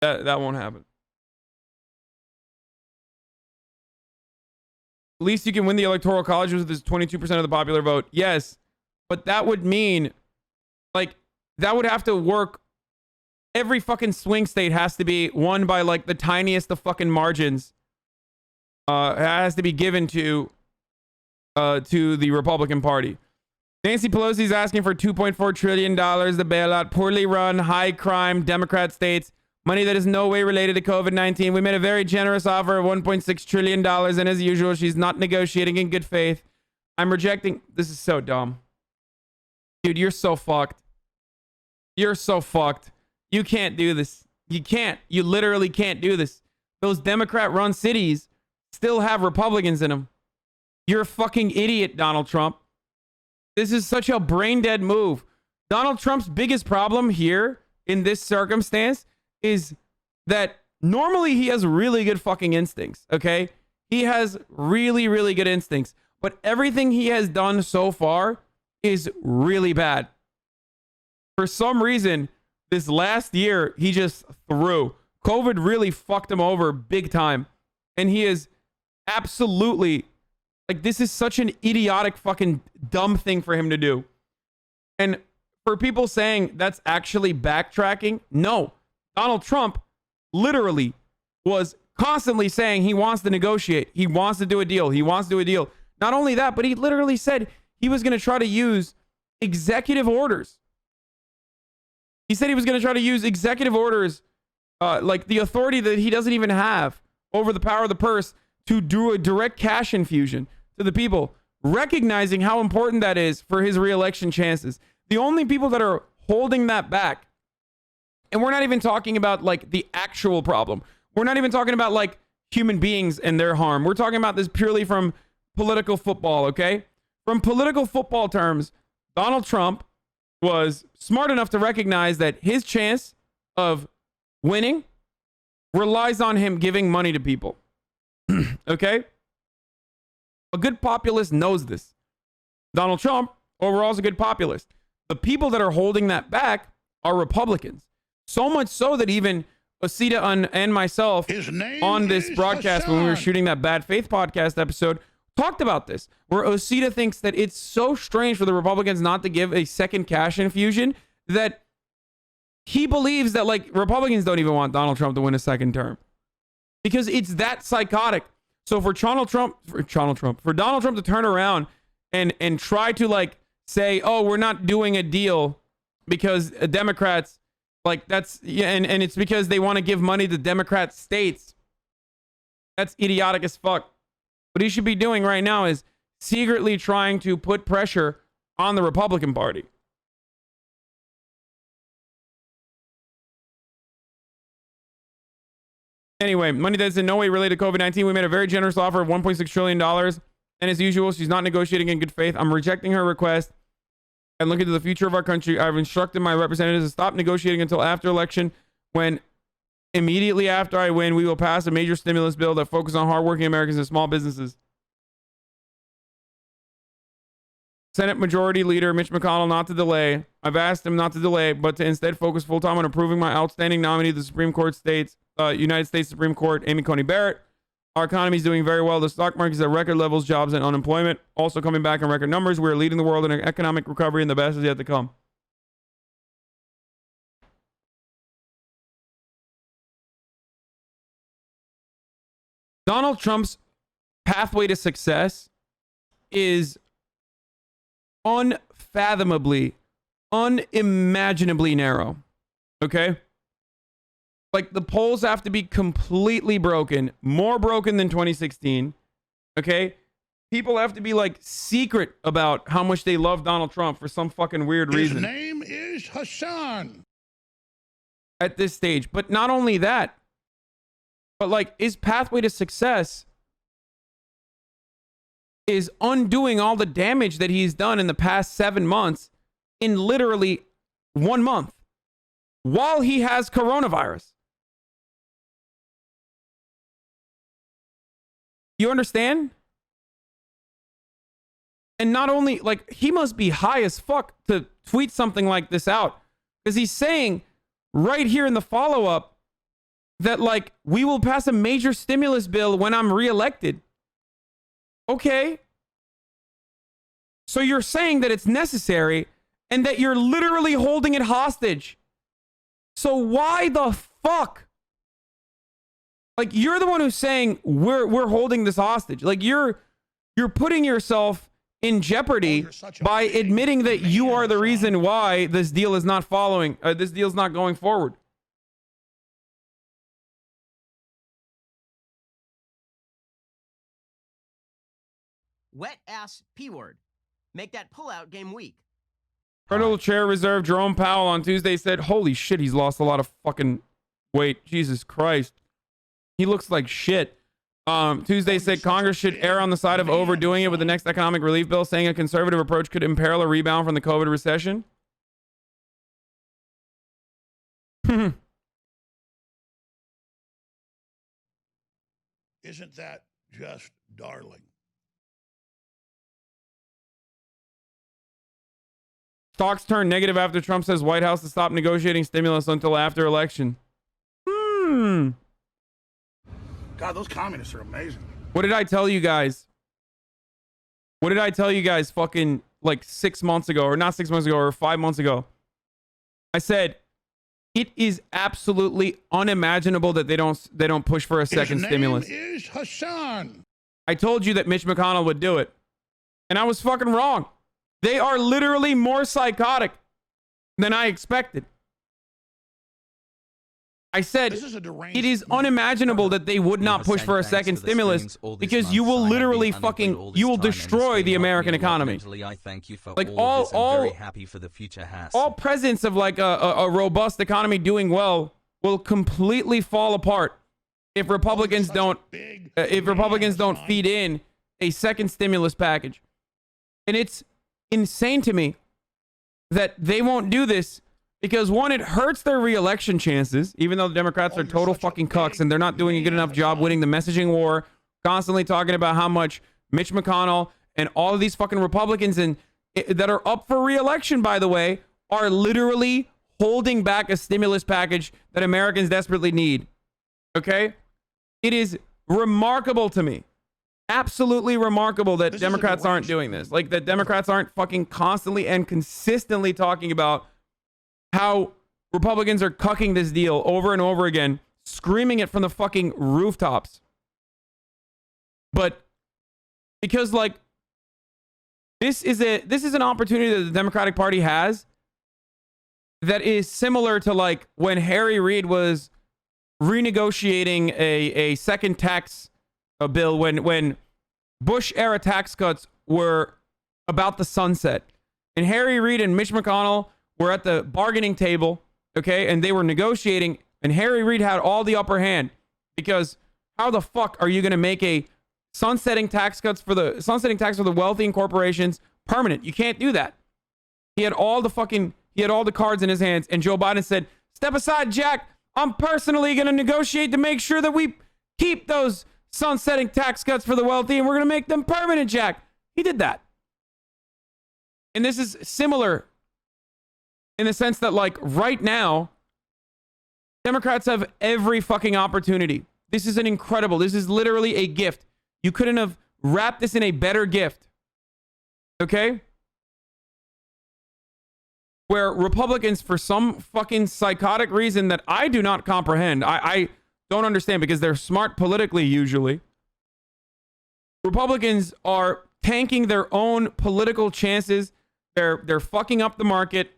That won't happen. At least you can win the electoral college with this 22% of the popular vote. Yes, but that would mean, like, that would have to work. Every fucking swing state has to be won by like the tiniest of fucking margins. Has to be given to the Republican Party. Nancy Pelosi's asking for $2.4 trillion to bail out poorly run, high crime Democrat states. Money that is no way related to COVID-19. We made a very generous offer of $1.6 trillion, and as usual, she's not negotiating in good faith. I'm rejecting. This is so dumb. Dude, you're so fucked. You're so fucked. You can't do this. You can't. You literally can't do this. Those Democrat-run cities still have Republicans in them. You're a fucking idiot, Donald Trump. This is such a brain-dead move. Donald Trump's biggest problem here in this circumstance is that normally he has really good fucking instincts, okay? He has really, really good instincts. But everything he has done so far is really bad. For some reason, this last year, he just threw. COVID really fucked him over big time. And he is absolutely, like, this is such an idiotic fucking dumb thing for him to do. And for people saying that's actually backtracking, no. Donald Trump literally was constantly saying he wants to negotiate. He wants to do a deal. He wants to do a deal. Not only that, but he literally said he was going to try to use executive orders. He said he was going to try to use executive orders, like the authority that he doesn't even have over the power of the purse, to do a direct cash infusion to the people, recognizing how important that is for his reelection chances. The only people that are holding that back, and we're not even talking about like the actual problem. We're not even talking about like human beings and their harm. We're talking about this purely from political football, okay? From political football terms, Donald Trump was smart enough to recognize that his chance of winning relies on him giving money to people. Okay? A good populist knows this. Donald Trump overall is a good populist. The people that are holding that back are Republicans. So much so that even Osita and myself on this broadcast Hasan. when we were shooting that Bad Faith podcast episode talked about this, where Osita thinks that it's so strange for the Republicans not to give a second cash infusion that he believes that like Republicans don't even want Donald Trump to win a second term because it's that psychotic. So for Donald Trump to turn around and try to like say, oh, we're not doing a deal because Democrats, like that's, yeah, and it's because they want to give money to Democrat states. That's idiotic as fuck. What he should be doing right now is secretly trying to put pressure on the Republican Party. Anyway, money that's in no way related to COVID-19. We made a very generous offer of $1.6 trillion. And as usual, she's not negotiating in good faith. I'm rejecting her request and looking to the future of our country. I've instructed my representatives to stop negotiating until after election, when immediately after I win, we will pass a major stimulus bill that focuses on hardworking Americans and small businesses. Senate Majority Leader Mitch McConnell not to delay. I've asked him not to delay, but to instead focus full-time on approving my outstanding nominee to the Supreme Court United States Supreme Court, Amy Coney Barrett. Our economy is doing very well. The stock market is at record levels, jobs and unemployment also coming back in record numbers. We are leading the world in an economic recovery, and the best is yet to come. Donald Trump's pathway to success is unfathomably, unimaginably narrow. Okay? Like, the polls have to be completely broken, more broken than 2016. Okay? People have to be, like, secret about how much they love Donald Trump for some fucking weird reason. His name is Hasan. At this stage. But not only that, but, like, his pathway to success is undoing all the damage that he's done in the past 7 months in literally 1 month while he has coronavirus. You understand? And not only, like, he must be high as fuck to tweet something like this out, because he's saying right here in the follow-up that like we will pass a major stimulus bill when I'm reelected. Okay. So you're saying that it's necessary and that you're literally holding it hostage. So why the fuck? Like, you're the one who's saying we're holding this hostage. Like, you're putting yourself in jeopardy by admitting that you are the reason why this deal is not this deal's not going forward. Wet ass P word. Make that pullout game weak. Colonel Chair Reserve Jerome Powell on Tuesday said, holy shit, he's lost a lot of fucking weight. Jesus Christ. He looks like shit. Tuesday said Congress should err on the side of overdoing it with the next economic relief bill, saying a conservative approach could imperil a rebound from the COVID recession. Isn't that just darling? Stocks turn negative after Trump says White House to stop negotiating stimulus until after election. God, those communists are amazing. What did I tell you guys? What did I tell you guys fucking like 6 months ago, or not 6 months ago, or 5 months ago? I said it is absolutely unimaginable that they don't push for a second stimulus. His name is Hasan. I told you that Mitch McConnell would do it, and I was fucking wrong. They are literally more psychotic than I expected. I said it is unimaginable that they would not push for a second stimulus because you will literally you will destroy the American economy. Like all presidents of like a robust economy doing well will completely fall apart if Republicans don't feed in a second stimulus package. And it's insane to me that they won't do this. Because one, it hurts their re-election chances, even though the Democrats are total fucking cucks and they're not doing a good enough job winning the messaging war, constantly talking about how much Mitch McConnell and all of these fucking Republicans that are up for re-election, by the way, are literally holding back a stimulus package that Americans desperately need. Okay? It is remarkable to me. Absolutely remarkable that Democrats aren't doing this. Like, that Democrats aren't fucking constantly and consistently talking about how Republicans are cucking this deal over and over again, screaming it from the fucking rooftops. But because like this is an opportunity that the Democratic Party has that is similar to like when Harry Reid was renegotiating a second tax bill when Bush era tax cuts were about the sunset, and Harry Reid and Mitch McConnell were at the bargaining table, okay, and they were negotiating, and Harry Reid had all the upper hand because how the fuck are you going to make a sunsetting tax for the wealthy and corporations permanent? You can't do that. He had all the cards in his hands, and Joe Biden said, "Step aside, Jack. I'm personally going to negotiate to make sure that we keep those sunsetting tax cuts for the wealthy, and we're going to make them permanent, Jack." He did that. And this is similar in the sense that, like, right now, Democrats have every fucking opportunity. This is this is literally a gift. You couldn't have wrapped this in a better gift. Okay? Where Republicans, for some fucking psychotic reason that I do not comprehend, I don't understand because they're smart politically usually, Republicans are tanking their own political chances. They're fucking up the market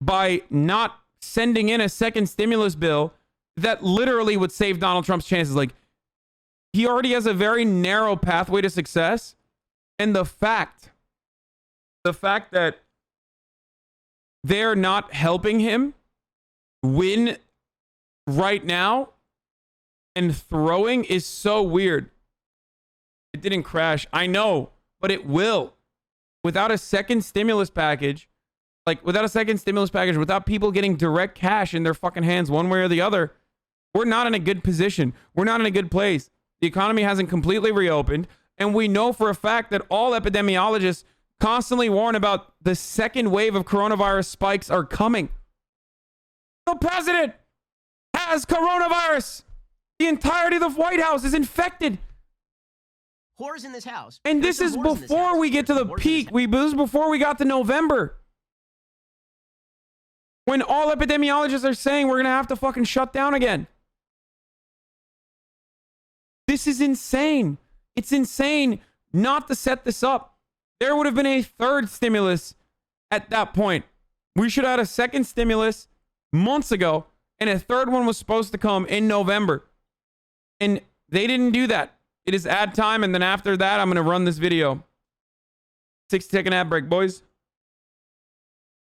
by not sending in a second stimulus bill that literally would save Donald Trump's chances. Like, he already has a very narrow pathway to success. And the fact that they're not helping him win right now and throwing is so weird. It didn't crash. I know, but it will. Without a second stimulus package, without people getting direct cash in their fucking hands one way or the other, we're not in a good position. We're not in a good place. The economy hasn't completely reopened, and we know for a fact that all epidemiologists constantly warn about the second wave of coronavirus spikes are coming. The president has coronavirus. The entirety of the White House is infected. Whores in this house. And this is before we get to the peak. This is before we got to November. When all epidemiologists are saying we're going to have to fucking shut down again. This is insane. It's insane not to set this up. There would have been a third stimulus at that point. We should have had a second stimulus months ago, and a third one was supposed to come in November. And they didn't do that. It is ad time, and then after that, I'm going to run this video. 6-second ad break, boys.